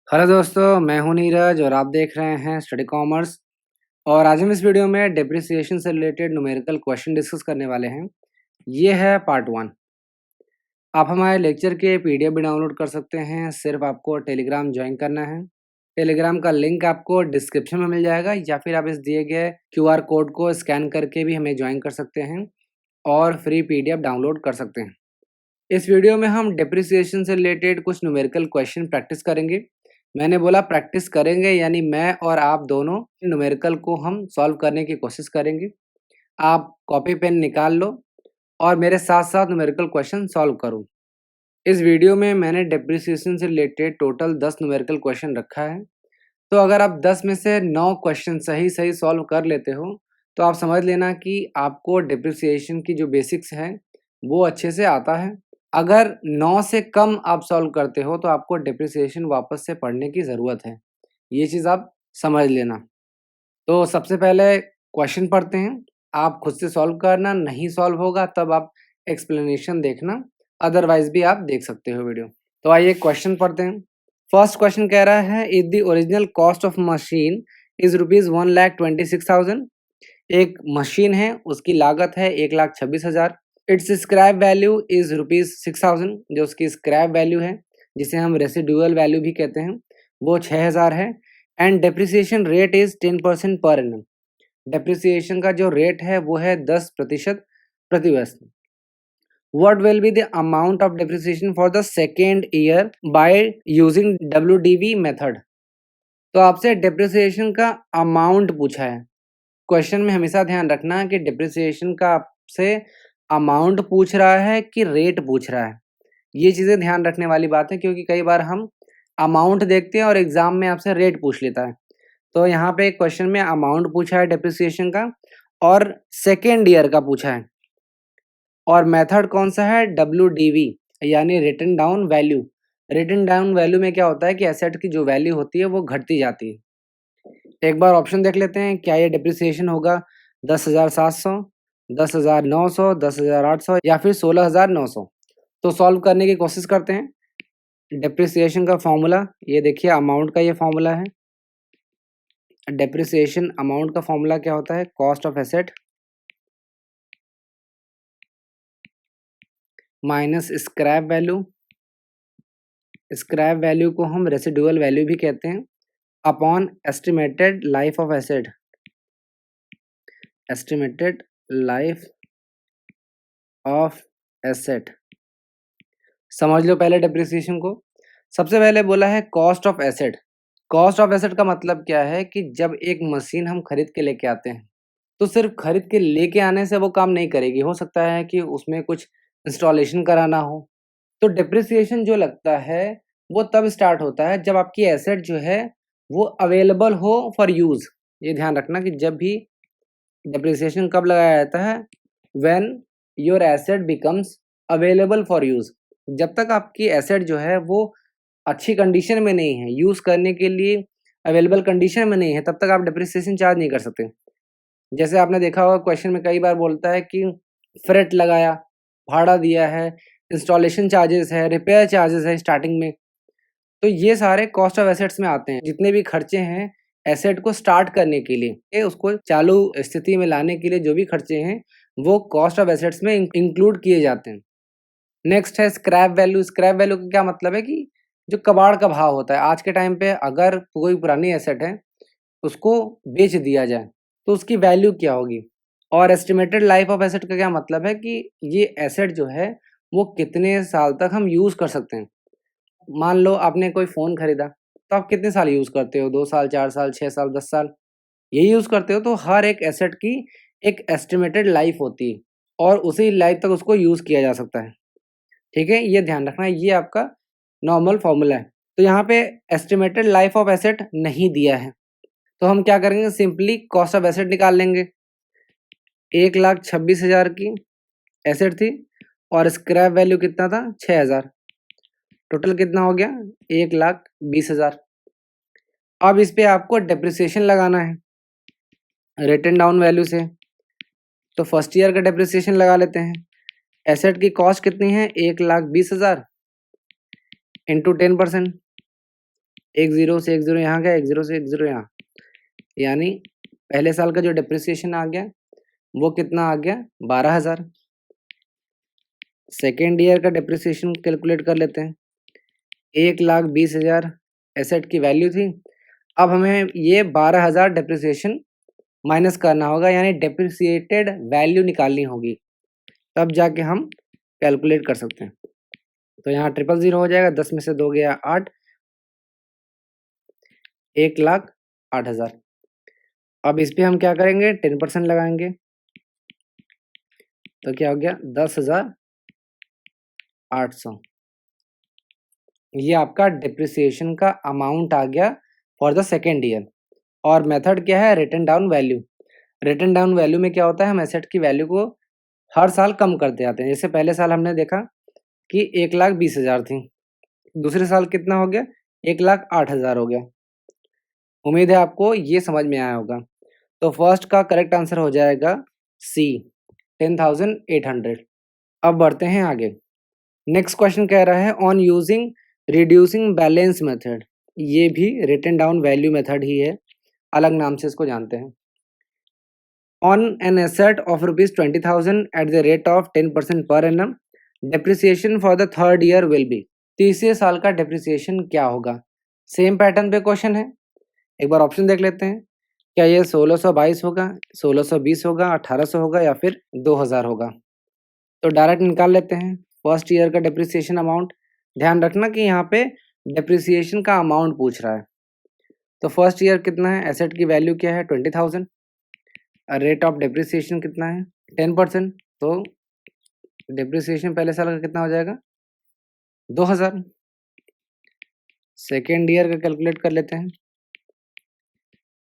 Hello दोस्तों, मैं हूं नीरज और आप देख रहे हैं स्टडी कॉमर्स। और आज हम इस वीडियो में डेप्रिसिएशन से रिलेटेड न्यूमेरिकल क्वेश्चन डिस्कस करने वाले हैं। ये है पार्ट 1। आप हमारे लेक्चर के पीडीएफ भी डाउनलोड कर सकते हैं। सिर्फ आपको टेलीग्राम ज्वाइन करना है। टेलीग्राम का लिंक आपको डिस्क्रिप्शन में मिल जाएगा, या फिर आप इस दिए गए क्यूआर कोड को स्कैन करके भी हमें ज्वाइन कर सकते हैं और फ्री पीडीएफ डाउनलोड कर सकते हैं। इस वीडियो में हम डेप्रिसिएशन से रिलेटेड कुछ न्यूमेरिकल क्वेश्चन प्रैक्टिस करेंगे। मैंने बोला प्रैक्टिस करेंगे, यानी मैं और आप दोनों न्यूमेरिकल को हम सॉल्व करने की कोशिश करेंगे। आप कॉपी पेन निकाल लो और मेरे साथ साथ न्यूमेरिकल क्वेश्चन सॉल्व करो। इस वीडियो में मैंने डेप्रिसिएशन से रिलेटेड टोटल 10 न्यूमेरिकल क्वेश्चन रखा है। तो अगर आप 10 में से 9 क्वेश्चन सही सही सॉल्व कर लेते हो तो आप समझ लेना कि आपको डेप्रिसिएशन की जो बेसिक्स है वो अच्छे से आता है। अगर 9 से कम आप सॉल्व करते हो तो आपको डेप्रिसिएशन वापस से पढ़ने की ज़रूरत है। ये चीज़ आप समझ लेना। तो सबसे पहले क्वेश्चन पढ़ते हैं। आप खुद से सॉल्व करना, नहीं सॉल्व होगा तब आप एक्सप्लेनेशन देखना, अदरवाइज भी आप देख सकते हो वीडियो। तो आइए क्वेश्चन पढ़ते हैं। फर्स्ट क्वेश्चन कह रहा है, if the original cost of machine is ₹1,26,000। एक मशीन है, उसकी लागत है 1,26,000। It's scrap value is ₹6,000। जो उसकी स्क्रैप वैल्यू है, जिसे हम रेसिडुअल वैल्यू भी कहते हैं, वो 6,000 है। And depreciation rate is 10% per annum. Depreciation का जो रेट है वो है 10% प्रति वर्ष। What will be the amount of depreciation for the second year by using WDV method? तो आपसे डेप्रिसिएशन का अमाउंट पूछा है। क्वेश्चन में हमेशा ध्यान रखना कि डेप्रिसिएशन का आपसे अमाउंट पूछ रहा है कि रेट पूछ रहा है। ये चीज़ें ध्यान रखने वाली बात है, क्योंकि कई बार हम अमाउंट देखते हैं और एग्जाम में आपसे रेट पूछ लेता है। तो यहाँ पे क्वेश्चन में अमाउंट पूछा है डेप्रिसिएशन का और सेकेंड ईयर का पूछा है। और मेथड कौन सा है? WDV, यानी written down value. Written down value में क्या होता है कि एसेट की जो वैल्यू होती है वो घटती जाती है। एक बार ऑप्शन देख लेते हैं। क्या ये डिप्रिसिएशन होगा 10,700, 10,900, 10,800 या फिर 16,900? तो सॉल्व करने की कोशिश करते हैं। डिप्रिसिएशन का फॉर्मूला ये देखिए, अमाउंट का ये फॉर्मूला है। डिप्रिसिएशन अमाउंट का फॉर्मूला क्या होता है? Cost of asset minus scrap value. Scrap value को हम रेसिडुअल वैल्यू भी कहते हैं, upon estimated life of asset. Estimated life of asset. समझ लो पहले डेप्रिसिएशन को। सबसे पहले बोला है cost of asset. Cost of asset का मतलब क्या है कि जब एक मशीन हम खरीद के लेके आते हैं तो सिर्फ खरीद के लेके आने से वो काम नहीं करेगी। हो सकता है कि उसमें कुछ इंस्टॉलेशन कराना हो। तो डेप्रिसिएशन जो लगता है वो तब स्टार्ट होता है जब आपकी एसेट जो है वो अवेलेबल हो फॉर यूज़। ये ध्यान रखना कि जब भी डेप्रिसिएशन कब लगाया जाता है, when your asset becomes available for use. जब तक आपकी एसेट जो है वो अच्छी कंडीशन में नहीं है, यूज़ करने के लिए अवेलेबल कंडीशन में नहीं है, तब तक आप डेप्रिसिएशन चार्ज नहीं कर सकते। जैसे आपने देखा होगा क्वेश्चन में कई बार बोलता है कि फ्रेट लगाया, भाड़ा दिया है, इंस्टॉलेशन चार्जेस है, रिपेयर चार्जेस है स्टार्टिंग में। तो ये सारे कॉस्ट ऑफ एसेट्स में आते हैं। जितने भी खर्चे हैं एसेट को स्टार्ट करने के लिए, उसको चालू स्थिति में लाने के लिए जो भी खर्चे हैं वो कॉस्ट ऑफ एसेट्स में इंक्लूड किए जाते हैं। नेक्स्ट है स्क्रैप वैल्यू। स्क्रैप वैल्यू का क्या मतलब है कि जो कबाड़ का भाव होता है आज के टाइम पे, अगर कोई पुरानी एसेट है उसको बेच दिया जाए तो उसकी वैल्यू क्या होगी। और एस्टिमेटेड लाइफ ऑफ एसेट का क्या मतलब है कि ये एसेट जो है वो कितने साल तक हम यूज़ कर सकते हैं। मान लो आपने कोई फ़ोन खरीदा, तो आप कितने साल यूज़ करते हो? 2 साल, 4 साल, 6 साल, 10 साल, यही यूज़ करते हो। तो हर एक एसेट की एक एस्टिमेटेड लाइफ होती है और उसी लाइफ तक उसको यूज़ किया जा सकता है। ठीक है, ये ध्यान रखना। ये आपका नॉर्मल फॉर्मूला है। तो यहाँ पे एस्टिमेटेड लाइफ ऑफ एसेट नहीं दिया है, तो हम क्या करेंगे, सिंपली कॉस्ट ऑफ एसेट निकाल लेंगे। 1,26,000 की एसेट थी और स्क्रैप वैल्यू कितना था? 6,000। टोटल कितना हो गया? 1,20,000। अब इस पे आपको डेप्रिसिएशन लगाना है रिटन डाउन वैल्यू से। तो फर्स्ट ईयर का डेप्रिसिएशन लगा लेते हैं। एसेट की कॉस्ट कितनी है? 1,20,000 इंटू 10%। एक जीरो से एक जीरो यहाँ गया, एक जीरो से एक जीरो यहाँ, यानी पहले साल का जो डिप्रिसिएशन आ गया वो कितना आ गया 12,000। सेकेंड ईयर का डिप्रिसिएशन कैलकुलेट कर लेते हैं। 1,20,000 एसेट की वैल्यू थी। अब हमें ये 12,000 डिप्रिसिएशन माइनस करना होगा, यानी डिप्रिसिएटेड वैल्यू निकालनी होगी, तब जाके हम कैलकुलेट कर सकते हैं। तो यहाँ 000 हो जाएगा, 10 में से 2 गया 8, 1,08,000। अब इस पे हम क्या करेंगे, 10% लगाएंगे, तो क्या हो गया 10,800। ये आपका डिप्रिसिएशन का अमाउंट आ गया फॉर द सेकेंड ईयर। और मेथड क्या है, written down value. Written down value में क्या होता है, हम एसेट की वैल्यू को हर साल कम करते जाते हैं। जैसे पहले साल हमने देखा कि 1,20,000 थी, दूसरे साल कितना हो गया 1,08,000 हो गया। उम्मीद है आपको ये समझ में आया होगा। तो फर्स्ट का करेक्ट आंसर हो जाएगा सी, 10,800। अब बढ़ते हैं आगे। नेक्स्ट क्वेश्चन कह रहा है on using reducing balance method. ये भी रिटन डाउन वैल्यू मेथड ही है, अलग नाम से इसको जानते हैं। On an asset of ₹20,000 eight the rate of 10% per annum, depreciation for the third year will be. तीसरे साल का डेप्रिसिएशन क्या होगा। सेम पैटर्न पे क्वेश्चन है, एक बार ऑप्शन देख लेते हैं। क्या ये 1622 होगा, 1620 होगा, 1800 होगा या फिर 2000 होगा। तो डायरेक्ट निकाल लेते हैं फर्स्ट ईयर का डेप्रिसिएशन अमाउंट। ध्यान रखना कि यहाँ पे डेप्रिसिएशन का अमाउंट पूछ रहा है। तो फर्स्ट ईयर कितना है, एसेट की वैल्यू क्या है 20,000, रेट ऑफ डेप्रिसिएशन कितना है 10%, तो डेप्रिसिएशन पहले साल का कितना हो जाएगा 2000। सेकेंड ईयर का कैलकुलेट कर लेते हैं,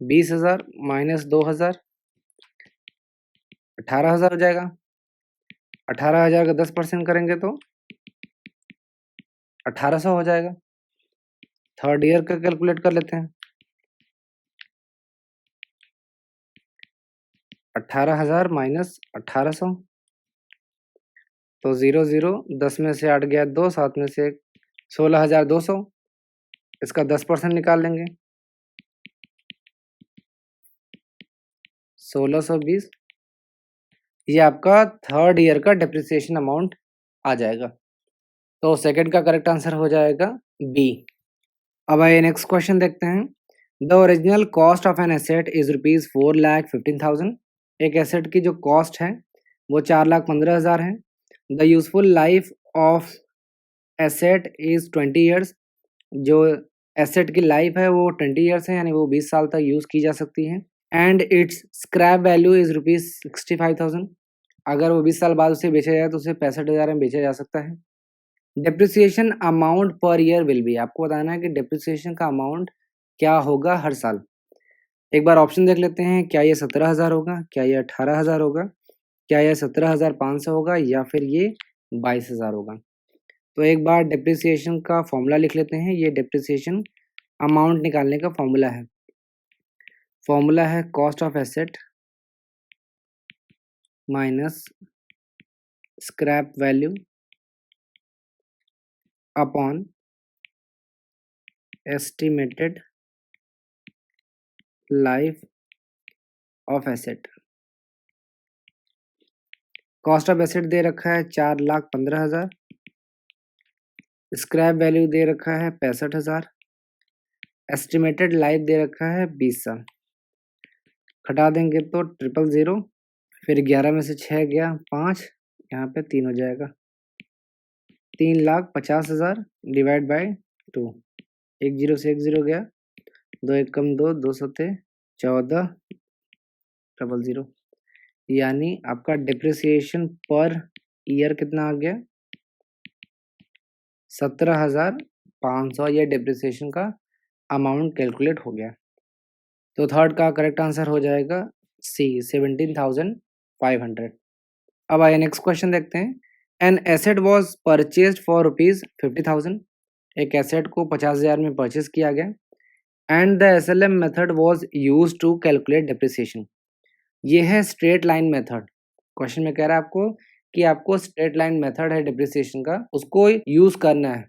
20,000 माइनस 2,000, 18,000 हो जाएगा। 18,000 का 10% करेंगे तो 1,800 हो जाएगा। थर्ड ईयर का कैलकुलेट कर लेते हैं, 18,000 माइनस 1,800, तो 0 0, 10 में से 8 गया 2, 7 में से 16,200, इसका 10% निकाल लेंगे 1620। ये आपका थर्ड ईयर का डेप्रिसिएशन अमाउंट आ जाएगा। तो सेकंड का करेक्ट आंसर हो जाएगा बी। अब आइए नेक्स्ट क्वेश्चन देखते हैं। The original cost of an asset is ₹4,15,000। एक एसेट की जो कॉस्ट है वो 4,15,000 है। The useful life of asset is 20 years. जो एसेट की लाइफ है वो 20 ईयर्स है, यानी वो 20 साल तक यूज की जा सकती है। And it's scrap value is ₹65,000। अगर वो 20 साल बाद उसे बेचा जाए तो उसे 65,000 में बेचा जा सकता है। Depreciation amount per year will be. आपको बताना है कि डेप्रिसिएशन का अमाउंट क्या होगा हर साल। एक बार ऑप्शन देख लेते हैं, क्या ये 17,000 होगा, क्या ये 18,000 होगा, क्या ये 17,500 होगा या फिर ये 22,000 होगा। तो एक बार डेप्रिसिएशन का फॉर्मूला लिख लेते हैं। ये डेप्रिसिएशन अमाउंट निकालने का फॉर्मूला है। फॉर्मूला है cost of asset minus scrap value upon estimated life of asset. Cost of asset दे रखा है 4,15,000, स्क्रैप वैल्यू दे रखा है 65,000, एस्टिमेटेड लाइफ दे रखा है 20 साल। घटा देंगे तो 000, फिर 11 में से 6 गया 5, यहाँ पे 3 हो जाएगा। 3,50,000 डिवाइड बाय 2, 1 0 से 1 0 गया, 2 1 कम 2, 2 सत्ते 14,000, यानी आपका डिप्रिसिएशन पर ईयर कितना आ गया 17,500। ये डिप्रिसिएशन का अमाउंट कैलकुलेट हो गया। तो थर्ड का करेक्ट आंसर हो जाएगा सी, 17,500। अब आइए नेक्स्ट क्वेश्चन देखते हैं। An asset was purchase for ₹50,000। एक एसेट को 50,000 में परचेज किया गया। And the SLM method was use to calculate depreciation. ये है स्ट्रेट लाइन मेथड। क्वेश्चन में कह रहा है आपको कि आपको स्ट्रेट लाइन मेथड है डिप्रिसिएशन का, उसको यूज करना है।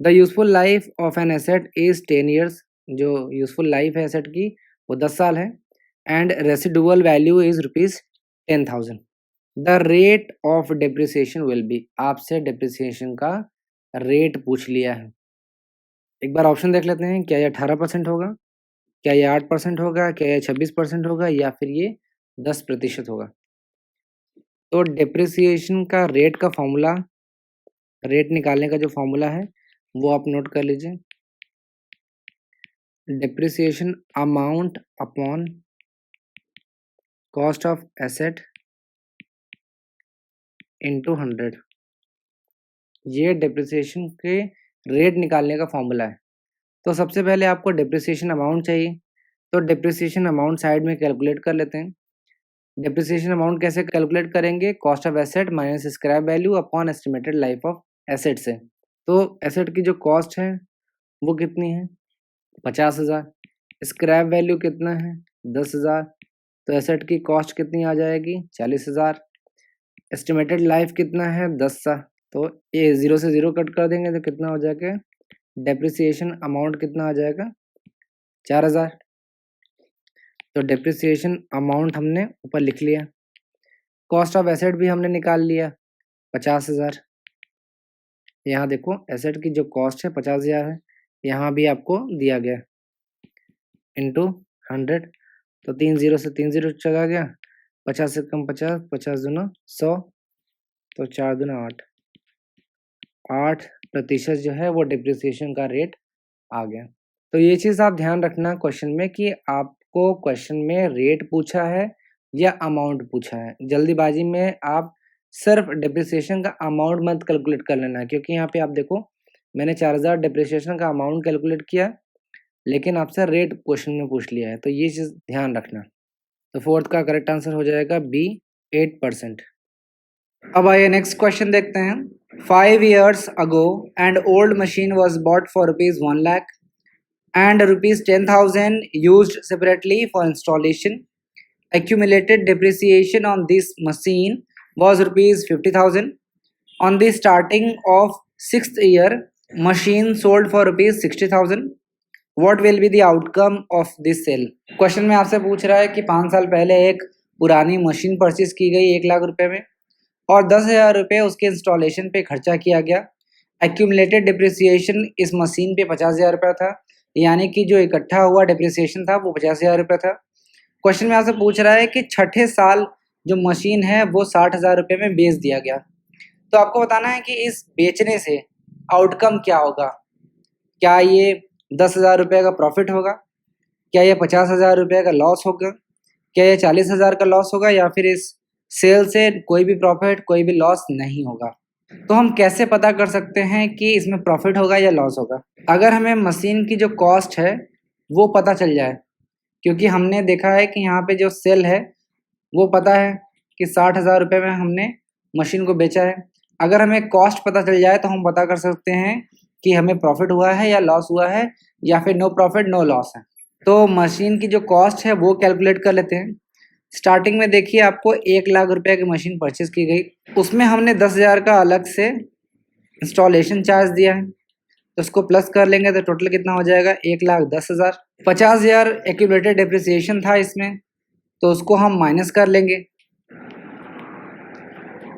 The useful life of an asset is 10 years, जो यूजफुल लाइफ है एसेट की वो 10 साल है। And residual value is ₹10,000। The rate of depreciation will be, आपसे डिप्रिसिएशन का रेट पूछ लिया है। एक बार ऑप्शन देख लेते हैं, क्या ये 18% होगा, क्या ये 8% होगा, क्या ये 26% होगा, या फिर ये 10% होगा। तो डिप्रिसिएशन का रेट का फॉर्मूला, रेट निकालने का जो फॉर्मूला है वो आप नोट कर लीजिए। Depreciation amount upon cost of asset into 100, ये डिप्रिसिएशन के रेट निकालने का फॉर्मूला है। तो सबसे पहले आपको डिप्रिसिएशन अमाउंट चाहिए, तो डिप्रिसिएशन अमाउंट साइड में कैलकुलेट कर लेते हैं। डिप्रिसिएशन अमाउंट कैसे कैलकुलेट करेंगे, cost of asset minus scrap value upon estimated life of asset से। तो एसेट की जो कॉस्ट है वो कितनी है, 50,000। स्क्रैप वैल्यू कितना है, 10,000। तो एसेट की कॉस्ट कितनी आ जाएगी, 40,000। एस्टिमेटेड लाइफ कितना है, 10 साल। तो ये 0 से 0 कट कर देंगे तो कितना हो जाएगा, डेप्रिसिएशन अमाउंट कितना आ जाएगा, 4,000। तो डेप्रिसिएशन अमाउंट हमने ऊपर लिख लिया। कॉस्ट ऑफ एसेट भी हमने निकाल लिया, 50,000। यहाँ देखो एसेट की जो कॉस्ट है 50,000 है, यहाँ भी आपको दिया गया इंटू 100। तो 3 0 से 3 0 चला गया, 50 से कम 50, 50 दूना 100, तो 4 दूना 8, 8% जो है वो डिप्रिसिएशन का रेट आ गया। तो ये चीज़ आप ध्यान रखना क्वेश्चन में कि आपको क्वेश्चन में रेट पूछा है या अमाउंट पूछा है। जल्दीबाजी में आप सिर्फ डिप्रिसिएशन का अमाउंट मत कैलकुलेट कर लेना, क्योंकि यहाँ पे आप देखो मैंने 4,000 डिप्रिसिएशन का अमाउंट कैलकुलेट किया, लेकिन आपसे रेट क्वेश्चन में पूछ लिया है, तो ये चीज़ ध्यान रखना। तो फोर्थ का करेक्ट आंसर हो जाएगा बी, 8%। अब आइए नेक्स्ट क्वेश्चन देखते हैं। 5 years ago an old machine was bought for ₹1 lakh and ₹10,000 used separately for installation. Accumulated depreciation on this machine was ₹50,000. On the starting of 6th year, machine sold for ₹60,000. What will be the outcome of this sale? Question में आपसे पूछ रहा है कि 5 साल पहले एक पुरानी मशीन परचेज की गई 1 लाख रुपए में और 10,000 रुपये उसके इंस्टॉलेशन पे खर्चा किया गया। एक्यूमुलेटेड डिप्रिसिएशन इस मशीन पे 50,000 रुपया था, यानी कि जो इकट्ठा हुआ डिप्रिसिएशन था वो 50,000 रुपया था। क्वेश्चन में आपसे पूछ रहा है कि छठे साल जो मशीन है वो 60,000 रुपये में बेच दिया गया। तो आपको बताना है कि इस बेचने से आउटकम क्या होगा। क्या ये 10,000 रुपये का प्रॉफिट होगा, क्या ये 50,000 रुपये का लॉस होगा, क्या ये 40,000 का लॉस होगा, या फिर इस सेल से कोई भी प्रॉफिट कोई भी लॉस नहीं होगा। तो हम कैसे पता कर सकते हैं कि इसमें प्रॉफिट होगा या लॉस होगा। अगर हमें मशीन की जो कॉस्ट है वो पता चल जाए, क्योंकि हमने देखा है कि यहाँ पे जो सेल है वो पता है कि 60,000 रुपये में हमने मशीन को बेचा है। अगर हमें कॉस्ट पता चल जाए तो हम पता कर सकते हैं कि हमें प्रॉफिट हुआ है या लॉस हुआ है, या फिर नो प्रॉफिट नो लॉस है। तो मशीन की जो कॉस्ट है वो कैलकुलेट कर लेते हैं। स्टार्टिंग में देखिए आपको 1 लाख रुपए की मशीन परचेज की गई, उसमें हमने 10,000 का अलग से इंस्टॉलेशन चार्ज दिया है, तो उसको प्लस कर लेंगे तो टोटल कितना हो जाएगा, 1,10,000। 50,000 एक्यूमुलेटेड डिप्रिसिएशन था इसमें, तो उसको हम माइनस कर लेंगे,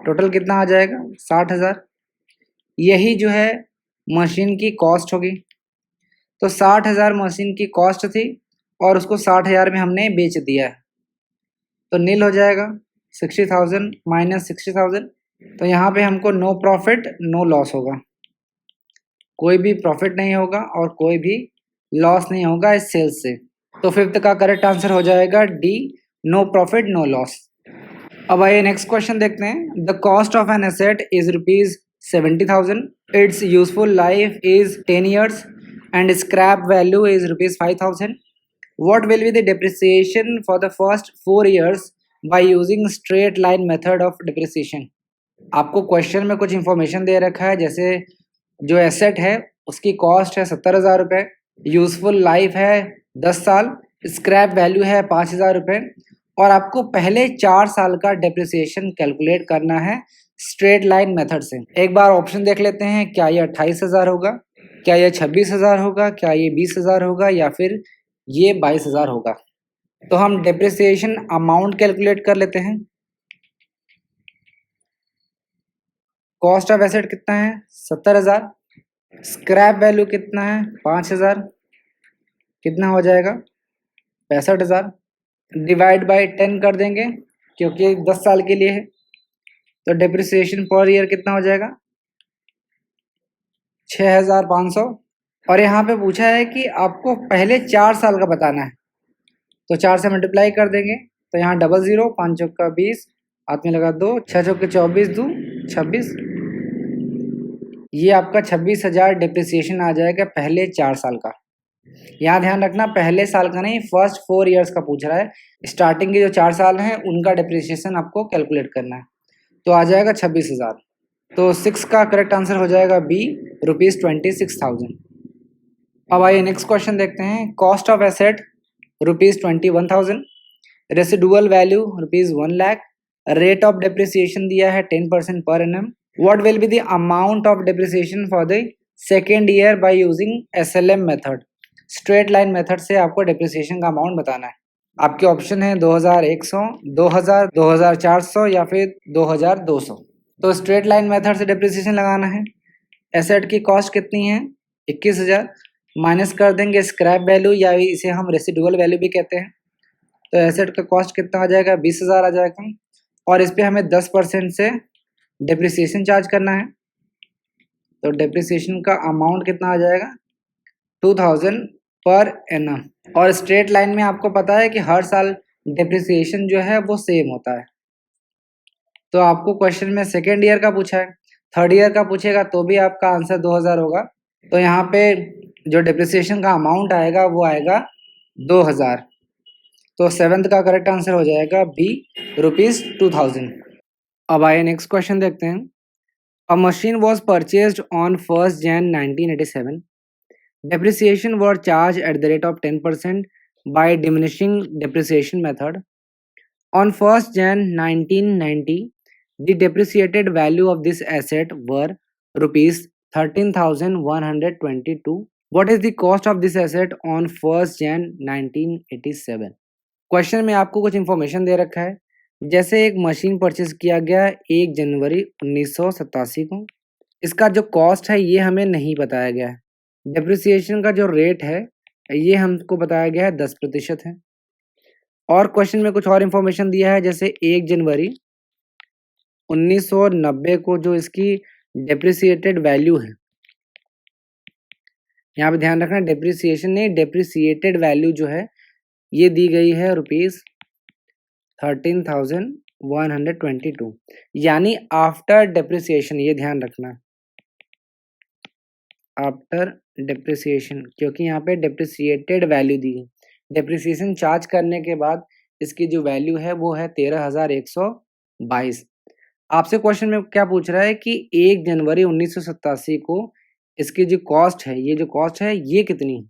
टोटल कितना आ जाएगा, 60,000। यही जो है मशीन की कॉस्ट होगी। तो 60,000 मशीन की कॉस्ट थी और उसको 60,000 में हमने बेच दिया है, तो नील हो जाएगा 60,000 माइनस 60,000। तो यहाँ पे हमको नो प्रॉफिट नो लॉस होगा, कोई भी प्रॉफिट नहीं होगा और कोई भी लॉस नहीं होगा इस सेल्स से। तो फिफ्थ का करेक्ट आंसर हो जाएगा D, no profit no loss. अब आइए नेक्स्ट क्वेश्चन देखते हैं। The cost of an asset is ₹70,000, it's useful life is 10 years and scrap value is ₹5,000. What will be the depreciation for the first 4 years by using straight line method of depreciation? आपको question में कुछ information दे रखा है, जैसे जो asset है उसकी cost है 70,000 रुपये, यूजफुल लाइफ है 10 साल, स्क्रैप वैल्यू है 5,000 रुपये, और आपको पहले 4 साल का डेप्रिसिएशन कैलकुलेट करना है स्ट्रेट लाइन मेथड से। एक बार ऑप्शन देख लेते हैं, क्या ये 28,000 होगा, क्या ये 26,000 होगा, क्या ये 20,000 होगा, या फिर ये 22,000 होगा। तो हम डेप्रिसिएशन अमाउंट कैलकुलेट कर लेते हैं। कॉस्ट ऑफ एसेट कितना है 70,000, स्क्रैप वैल्यू कितना है 5,000, कितना हो जाएगा 65,000, डिवाइड बाय 10 कर देंगे क्योंकि 10 साल के लिए है। तो डेप्रिसिएशन पर ईयर कितना हो जाएगा 6,500। और यहाँ पे पूछा है कि आपको पहले 4 साल का बताना है, तो 4 से मल्टीप्लाई कर देंगे। तो यहाँ 00, 5 चौका 20, हाथ में लगा 2, 6 चौके 24, 2 26। ये आपका 26,000 डेप्रिसिएशन आ जाएगा पहले 4 साल का। यहाँ ध्यान रखना पहले साल का नहीं, फर्स्ट 4 ईयर्स का पूछ रहा है। स्टार्टिंग के जो 4 साल हैं उनका डेप्रिसिएशन आपको कैलकुलेट करना है। तो आ जाएगा 26,000। तो 6 का करेक्ट आंसर हो जाएगा बी, ₹26,000। अब आइए नेक्स्ट क्वेश्चन देखते हैं। Cost of asset ₹21,000, residual value ₹1,00,000, rate of depreciation दिया है 10% per annum. What will be the amount of depreciation for the second year by using SLM method. Straight line method से आपको depreciation का amount बताना है। आपके ऑप्शन है 2,100, 2,000, 2,400 या फिर 2,200। तो स्ट्रेट लाइन मेथड से डेप्रिसिएशन लगाना है। एसेट की कॉस्ट कितनी है 21,000, माइनस कर देंगे स्क्रैप वैल्यू या इसे हम रेसिडुअल वैल्यू भी कहते हैं। तो एसेट का कॉस्ट कितना आ जाएगा 20,000 आ जाएगा, और इस पे हमें 10% से डेप्रिसिएशन चार्ज करना है। तो डेप्रिसिएशन का अमाउंट कितना आ जाएगा 2,000 पर एनम। और स्ट्रेट लाइन में आपको पता है कि हर साल डेप्रिसिएशन जो है वो सेम होता है। तो आपको क्वेश्चन में सेकेंड ईयर का पूछा है, थर्ड ईयर का पूछेगा तो भी आपका आंसर 2,000 होगा। तो यहाँ पे जो डेप्रिसिएशन का अमाउंट आएगा वो आएगा 2,000। तो 7th का करेक्ट आंसर हो जाएगा बी, ₹2,000। अब आइए नेक्स्ट क्वेश्चन देखते हैं। अ machine was purchased on 1 Jan 1987. Depreciation were charged at the rate of 10% by diminishing depreciation method. On 1 Jan 1990, the depreciated value of this asset were rupees 13,122. What is the cost of this asset on 1 Jan 1987? Question में आपको कुछ information दे रखा है। जैसे एक machine purchase किया गया 1 जनवरी 1987 को, इसका जो कॉस्ट है ये हमें नहीं बताया गया है। डेप्रिसिएशन का जो रेट है ये हमको बताया गया है 10% है। और क्वेश्चन में कुछ और इन्फॉर्मेशन दिया है, जैसे 1 जनवरी 1990 को जो इसकी डेप्रिसिएटेड वैल्यू है, यहाँ पे ध्यान रखना डेप्रिसिएशन नहीं, डेप्रिसिएटेड वैल्यू जो है ये दी गई है ₹13,122, यानी आफ्टर डेप्रिसिएशन। ये ध्यान रखना आफ्टर डेप्रिसिएशन, क्योंकि यहाँ पे डेप्रिसिएटेड वैल्यू दी है। डेप्रिसिएशन चार्ज करने के बाद इसकी जो वैल्यू है वो है 13,122। आपसे क्वेश्चन में क्या पूछ रहा है कि 1 जनवरी 1987 को इसकी जो कॉस्ट है, ये जो कॉस्ट है ये कितनी है।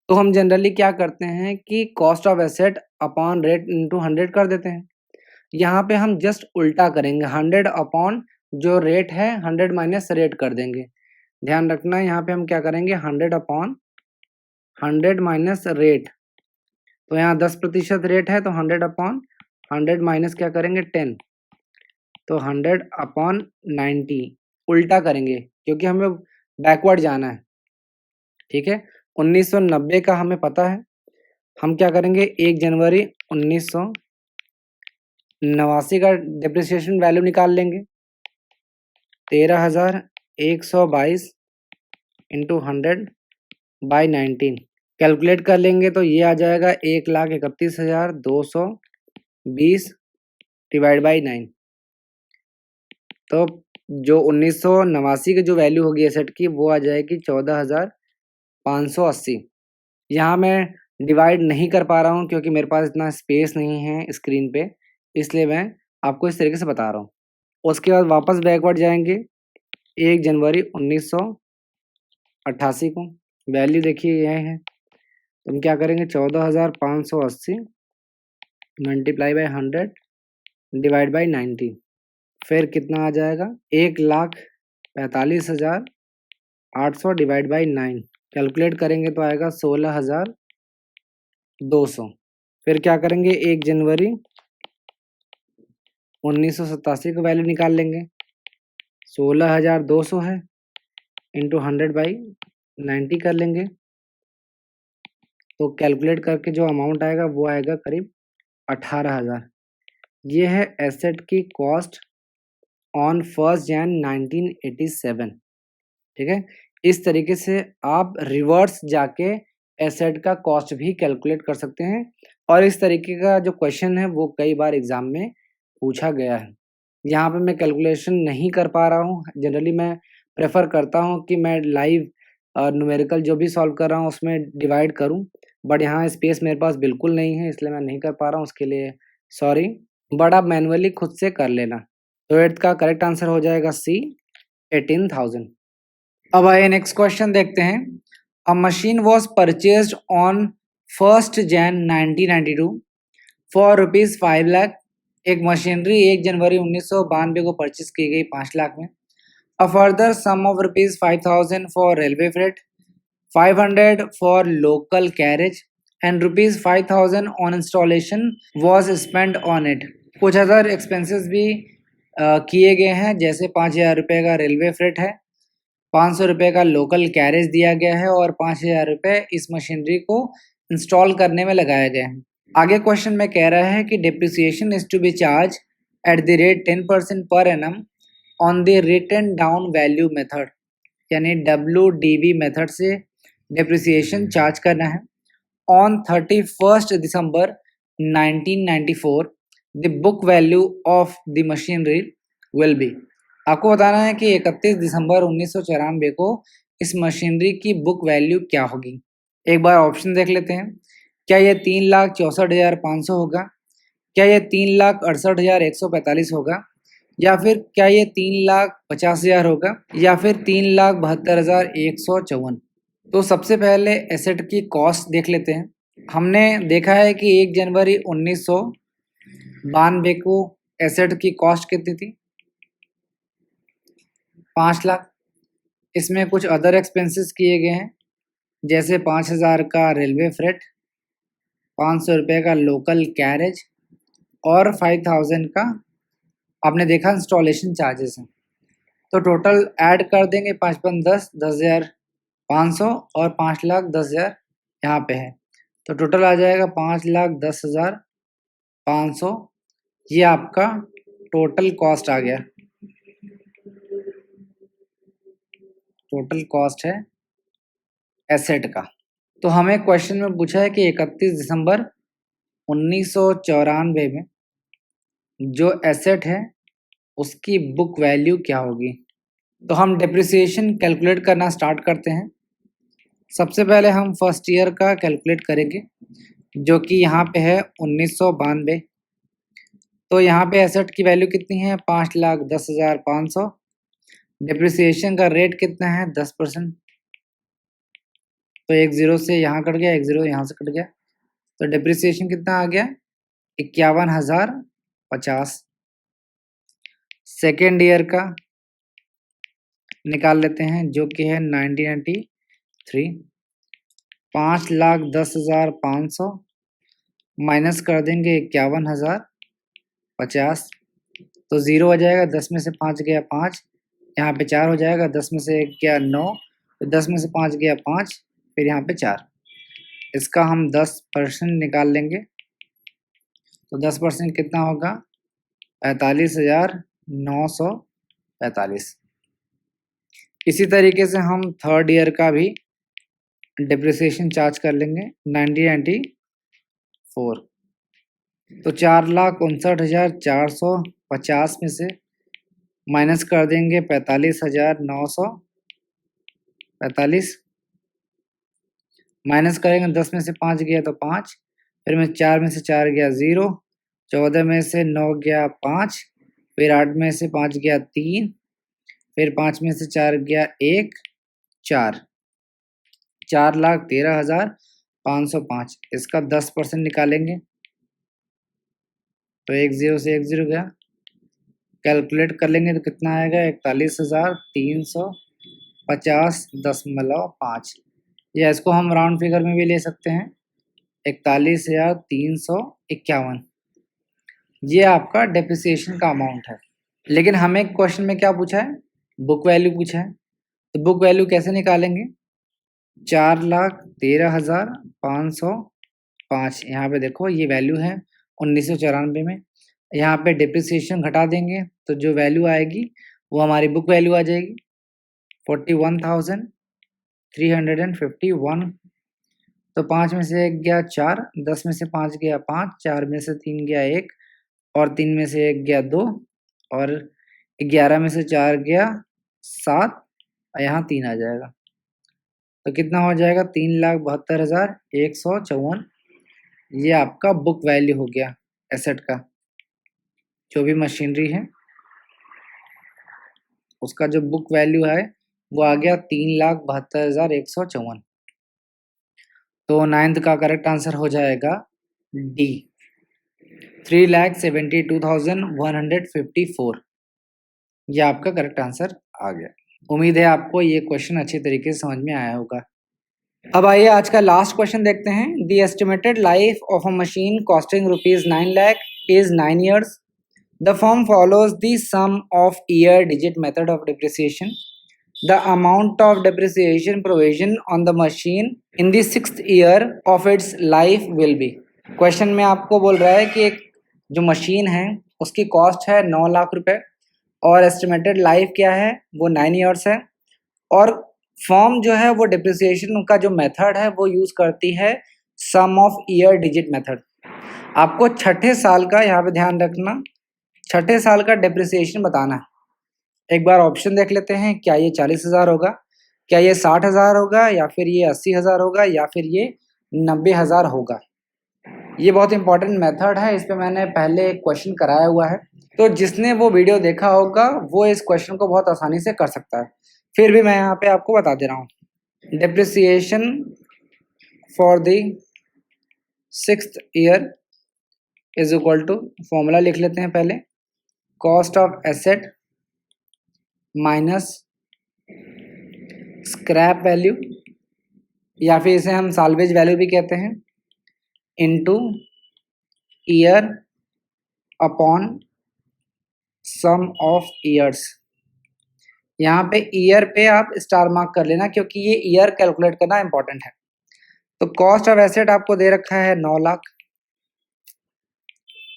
तो हम जनरली क्या करते हैं कि cost of asset upon rate into 100 कर देते हैं। यहाँ पे हम जस्ट उल्टा करेंगे, 100 अपॉन जो रेट है 100 माइनस रेट कर देंगे। ध्यान रखना यहाँ पे हम क्या करेंगे 100 अपॉन 100 माइनस रेट। तो यहाँ 10% रेट है तो 100 अपॉन 100 माइनस क्या करेंगे 10, तो 100 अपॉन 90 उल्टा करेंगे क्योंकि हमें बैकवर्ड जाना है। ठीक है, 1990 का हमें पता है, हम क्या करेंगे 1 जनवरी 1989 का डेप्रिसिएशन वैल्यू निकाल लेंगे, 13,122 इंटू 100 बाई 19 कैलकुलेट कर लेंगे तो ये आ जाएगा 1,31,220 डिवाइड बाई 9। तो जो 1989 की जो वैल्यू होगी एसेट की वो आ जाएगी 14,580। यहाँ मैं डिवाइड नहीं कर पा रहा हूँ क्योंकि मेरे पास इतना स्पेस नहीं है स्क्रीन पे, इसलिए मैं आपको इस तरीके से बता रहा हूँ। उसके बाद वापस बैकवर्ड जाएंगे 1 जनवरी 1988 को, वैल्यू देखिए यह है, तो हम क्या करेंगे 14,580 मल्टीप्लाई बाई 100 डिवाइड बाई 90, फिर कितना आ जाएगा 1,45,000 800 डिवाइड बाई 9 कैलकुलेट करेंगे तो आएगा 16,200। फिर क्या करेंगे, 1 जनवरी 1987 का वैल्यू निकाल लेंगे। 16,200 है इंटू 100/90 कर लेंगे, तो कैलकुलेट करके जो अमाउंट आएगा वो आएगा करीब 18,000। ये है एसेट की कॉस्ट ऑन 1 जनवरी 1987। ठीक है, इस तरीके से आप रिवर्स जाके एसेट का कॉस्ट भी कैलकुलेट कर सकते हैं, और इस तरीके का जो क्वेश्चन है वो कई बार एग्जाम में पूछा गया है। यहाँ पे मैं कैलकुलेशन नहीं कर पा रहा हूँ, जनरली मैं प्रेफर करता हूँ कि मैं लाइव न्यूमेरिकल जो भी सॉल्व कर रहा हूँ उसमें डिवाइड करूँ, बट यहाँ स्पेस मेरे पास बिल्कुल नहीं है, इसलिए मैं नहीं कर पा रहा हूँ, उसके लिए सॉरी। बट आप मैनुअली खुद से कर लेना। तो 8th का करेक्ट आंसर हो जाएगा सी, 18,000। अब आइए नेक्स्ट क्वेश्चन देखते हैं। अ machine was purchased on 1 January 1992 for ₹5 lakh. एक मशीनरी 1 जनवरी 1992 को परचेज की गई 5 लाख में। A further sum of ₹5,000 for railway freight, 500 for local carriage and ₹5,000 on installation was spend on it. कुछ अदर एक्सपेंसेस भी किए गए हैं, जैसे 5,000 रुपये का रेलवे फ्रेट है, 500 रुपये का लोकल कैरेज दिया गया है और 5,000 रुपये इस मशीनरी को इंस्टॉल करने में लगाया गया है। आगे क्वेश्चन में कह रहा है कि depreciation is to be charge at the rate 10% per annum on the written down value method, यानी WDV मेथड से डिप्रिसिएशन चार्ज करना है। On 31 December 1994 the book value of the machinery will be. आपको बताना है कि 31 दिसंबर 1994 को इस मशीनरी की बुक वैल्यू क्या होगी। एक बार ऑप्शन देख लेते हैं। क्या ये 3,64,500 होगा, क्या ये 3,68,145 होगा, या फिर क्या ये 3,50,000 होगा, या फिर 3,72,154। तो सबसे पहले एसेट की कॉस्ट देख लेते हैं। हमने देखा है कि 1 जनवरी 1992 को एसेट की कॉस्ट कितनी थी, 5 लाख। इसमें कुछ अदर एक्सपेंसेस किए गए हैं, जैसे 5,000 का रेलवे फ्रेट, 500 रुपये का लोकल कैरेज और 5,000 का आपने देखा इंस्टॉलेशन चार्जेस हैं। तो टोटल ऐड कर देंगे, 5 5 10, 10,500 और 5,10,000 यहाँ पे है, तो टोटल आ जाएगा 5,10,500। ये आपका टोटल कॉस्ट आ गया, टोटल कॉस्ट है एसेट का। तो हमें क्वेश्चन में पूछा है कि 31 दिसंबर 1994 में जो एसेट है उसकी बुक वैल्यू क्या होगी। तो हम डिप्रिसिएशन कैलकुलेट करना स्टार्ट करते हैं। सबसे पहले हम फर्स्ट ईयर का कैलकुलेट करेंगे, जो कि यहाँ पे है 1992। तो यहाँ पे एसेट की वैल्यू कितनी है, 5,10,500। डिप्रिसिएशन का रेट कितना है, 10%। तो 1 0 से यहाँ कट गया, 1 0 यहाँ से कट गया, तो डिप्रिसिएशन कितना आ गया, 51,050। सेकेंड ईयर का निकाल लेते हैं, जो कि है 1993। 5,10,500 माइनस कर देंगे 51,050, तो 0 हो जाएगा। 10 में से 5 गया 5, यहाँ पे 4 हो जाएगा। 10 में से 1 गया 9, तो 10 में से 5 गया 5, फिर यहाँ पे 4। इसका हम 10% निकाल लेंगे, तो 10% कितना होगा, 45,945। इसी तरीके से हम थर्ड ईयर का भी डिप्रिसिएशन चार्ज कर लेंगे 1994। तो 4,59,450 में से माइनस कर देंगे 45,945, माइनस करेंगे। 10 में से 5 गया तो 5, फिर में 4 में से 4 गया 0, 14 में से 9 गया 5, फिर 8 में से 5 गया 3, फिर 5 में से 4 गया 1, 4। 4,13,505। इसका 10% निकालेंगे, तो 1 0 से 1 0 गया। कैलकुलेट कर लेंगे तो कितना आएगा, 41,350। 50.5, या इसको हम राउंड फिगर में भी ले सकते हैं 41,351। ये आपका डेप्रिसिएशन का अमाउंट है। लेकिन हमें क्वेश्चन में क्या पूछा है, बुक वैल्यू पूछा है। तो बुक वैल्यू कैसे निकालेंगे, 4,13,505। यहाँ पे देखो ये वैल्यू है 1994 में। यहाँ पे डिप्रिसिएशन घटा देंगे तो जो वैल्यू आएगी वो हमारी बुक वैल्यू आ जाएगी 41,351। तो 5 में से 1 गया 4, 10 में से 5 गया 5, 4 में से 3 गया 1, और 3 में से 1 गया 2, और 11 में से 4 गया 7, और यहाँ 3 आ जाएगा। तो कितना हो जाएगा, 3,72,154। ये आपका बुक वैल्यू हो गया एसेट का। जो भी मशीनरी है उसका जो बुक वैल्यू है वो आ गया 3,72,154। तो 9th का करेक्ट आंसर हो जाएगा डी, 3,72,154। ये आपका करेक्ट आंसर आ गया। उम्मीद है आपको ये क्वेश्चन अच्छी तरीके से समझ में आया होगा। अब आइए आज का लास्ट क्वेश्चन देखते हैं। The estimated life of a machine costing ₹9 lakh is 9 years. The firm follows the sum of year digit method of depreciation. The amount of depreciation provision on the machine in the 6th year of its life will be. Question में आपको बोल रहा है कि एक जो machine है उसकी कॉस्ट है 9 लाख रुपए और एस्टिमेटेड लाइफ क्या है वो 9 years है, और फॉर्म जो है वो डिप्रिसिएशन का जो मेथड है वो यूज़ करती है सम ऑफ ईयर डिजिट मेथड। आपको छठे साल का, यहाँ पे ध्यान रखना, छठे साल का डिप्रिसिएशन बताना है। एक बार ऑप्शन देख लेते हैं, क्या ये 40,000 होगा, क्या ये 60,000 होगा, या फिर ये 80,000 होगा, या फिर ये 90,000 होगा। ये बहुत इंपॉर्टेंट मेथड है, इस पे मैंने पहले एक क्वेश्चन कराया हुआ है, तो जिसने वो वीडियो देखा होगा वो इस क्वेश्चन को बहुत आसानी से कर सकता है। फिर भी मैं यहाँ पे आपको बता दे रहा हूँ। Depreciation for the 6th year is equal to, formula लिख लेते हैं पहले, cost of asset minus scrap value, या फिर इसे हम साल्वेज वैल्यू भी कहते हैं, into year upon sum of years. यहाँ पे ईयर पे आप स्टार मार्क कर लेना क्योंकि ये ईयर कैलकुलेट करना इंपॉर्टेंट है। तो कॉस्ट ऑफ एसेट आपको दे रखा है 9 लाख,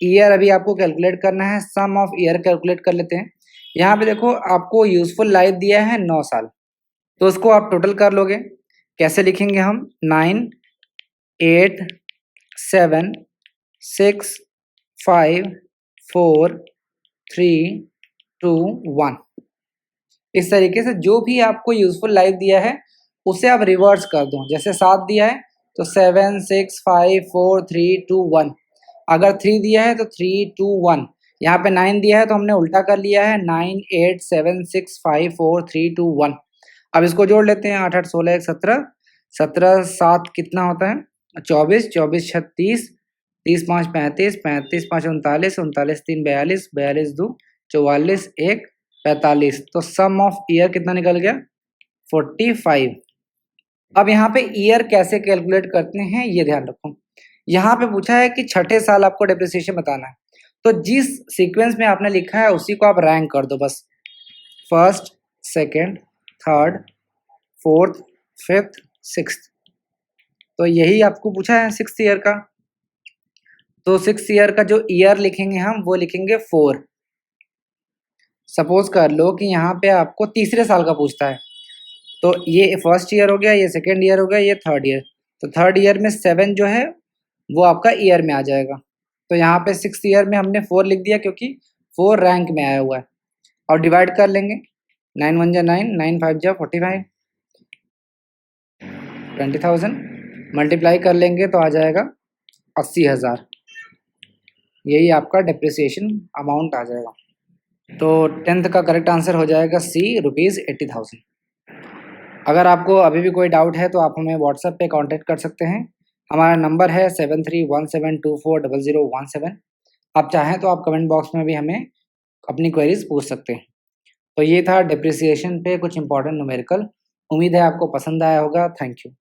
ईयर अभी आपको कैलकुलेट करना है, सम ऑफ ईयर कैलकुलेट कर लेते हैं। यहाँ पे देखो आपको यूजफुल लाइफ दिया है 9 साल, तो उसको आप टोटल कर लोगे। कैसे लिखेंगे हम, 9, 8, 7, 6, 5, 4, 3, 2, 1। इस तरीके से जो भी आपको यूजफुल लाइफ दिया है उसे आप रिवर्स कर दो। जैसे 7 दिया है तो 7, 6, 5, 4, 3, 2, 1। अगर 3 दिया है तो 3, 2, 1। यहाँ पे 9 दिया है तो हमने उल्टा कर लिया है, 9, 8, 7, 6, 5, 4, 3, 2, 1। अब इसको जोड़ लेते हैं, 8, 8, 16, 1, 17, 17, 7 कितना होता है 24, 24, 36, 30, 5, 35, 35, 5, 39, 39, 3, 42, 42, 2, 44, 1, 45। तो सम ऑफ ईयर कितना निकल गया 45। अब यहाँ पे ईयर कैसे कैलकुलेट करते हैं ये ध्यान रखो। यहाँ पे पूछा है कि छठे साल आपको डिप्रिसिएशन बताना है, तो जिस सीक्वेंस में आपने लिखा है उसी को आप रैंक कर दो बस, first, second, third, fourth, fifth, sixth. तो यही आपको पूछा है 6th ईयर का। तो 6th ईयर का जो ईयर लिखेंगे हम वो लिखेंगे 4। सपोज कर लो कि यहाँ पे आपको तीसरे साल का पूछता है, तो ये फर्स्ट ईयर हो गया, ये सेकेंड ईयर हो गया, ये थर्ड ईयर। तो थर्ड ईयर में 7 जो है वो आपका ईयर में आ जाएगा। तो यहाँ पे 6th ईयर में हमने 4 लिख दिया क्योंकि 4 रैंक में आया हुआ है, और डिवाइड कर लेंगे, 9 1 जा 9, 9 5 जा 45, 20,000 मल्टीप्लाई कर लेंगे तो आ जाएगा 80,000। यही आपका डिप्रिसिएशन अमाउंट आ जाएगा। तो 10th का करेक्ट आंसर हो जाएगा सी, ₹80,000। अगर आपको अभी भी कोई डाउट है तो आप हमें व्हाट्सएप पे कांटेक्ट कर सकते हैं। हमारा नंबर है 7317240017। आप चाहें तो आप कमेंट बॉक्स में भी हमें अपनी क्वेरीज पूछ सकते हैं। तो ये था डिप्रिसिएशन पे कुछ इंपॉर्टेंट न्यूमेरिकल उम्मीद है आपको पसंद आया होगा। Thank you.